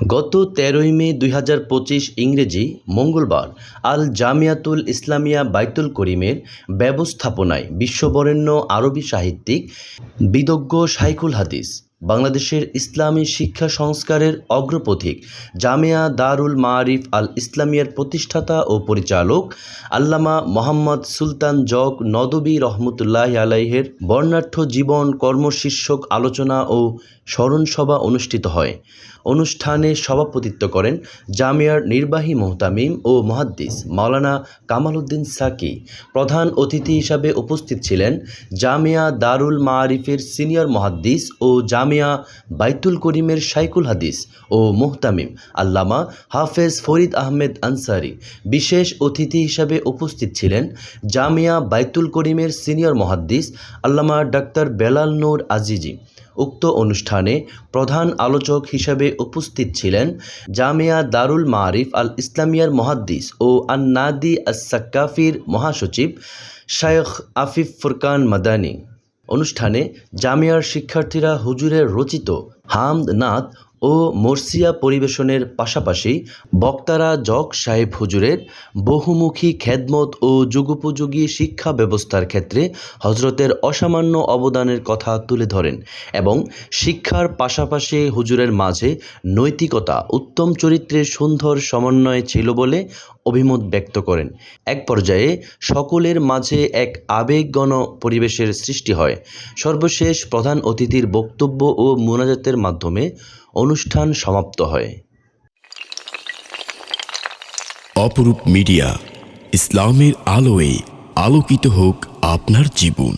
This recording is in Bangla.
গত ১৩ই মে ২০২৫ ইংরেজি মঙ্গলবার আল জামিয়াতুল ইসলামিয়া বাইতুল করিমের ব্যবস্থাপনায় বিশ্ববরেণ্য আরবি সাহিত্যিক বিদজ্ঞ শাইখুল হাদিস, বাংলাদেশের ইসলামী শিক্ষা সংস্কারের অগ্রপথিক জামিয়া দারুল মাআরিফ আল ইসলামিয়ার প্রতিষ্ঠাতা ও পরিচালক আল্লামা মোহাম্মদ সুলতান জক নদভী রহমতুল্লাহি আলাইহির বর্ণাঢ্য জীবন কর্ম শীর্ষক আলোচনা ও স্মরণসভা অনুষ্ঠিত হয়। অনুষ্ঠানে সভাপতিত্ব করেন জামিয়ার নির্বাহী মুহতামিম ও মুহাদ্দিস মাওলানা কামাল উদ্দিন সাকি। প্রধান অতিথি হিসাবে উপস্থিত ছিলেন জামিয়া দারুল মাআরিফের সিনিয়র মুহাদ্দিস ও জামিয়া বাইতুল করিমের শাইখুল হাদিস ও মুহতামিম আল্লামা হাফেজ ফরিদ আহমেদ আনসারী। বিশেষ অতিথি হিসাবে উপস্থিত ছিলেন জামিয়া বাইতুল করিমের সিনিয়র মুহাদ্দিস আল্লামা ডাক্তার বেলাল নূর আজিজি। উক্ত অনুষ্ঠানে প্রধান আলোচক হিসাবে উপস্থিত ছিলেন জামিয়া দারুল মাআরিফ আল ইসলামিয়ার মুহাদ্দিস ও আন-নাদি আস-সাক্কাফির মহাসচিব শায়খ আফিফ ফুরকান মাদানী। অনুষ্ঠানে জামিয়ার শিক্ষার্থীরা হুজুরের রচিত হামদ নাত ও মরসিয়া পরিবেশনের পাশাপাশি বক্তারা জক সাহেব হুজুরের বহুমুখী খেদমত ও যুগোপযোগী শিক্ষা ব্যবস্থার ক্ষেত্রে হজরতের অসামান্য অবদানের কথা তুলে ধরেন এবং শিক্ষার পাশাপাশি হুজুরের মাঝে নৈতিকতা, উত্তম চরিত্রের সুন্দর সমন্বয় ছিল বলে অভিমত ব্যক্ত করেন। এক পর্যায়ে সকলের মাঝে এক আবেগঘন পরিবেশের সৃষ্টি হয়। সর্বশেষ প্রধান অতিথির বক্তব্য ও মুনাজাতের মাধ্যমে অনুষ্ঠান সমাপ্ত হয়। অপরূপ মিডিয়া, ইসলামের আলোয় আলোকিত হোক আপনার জীবন।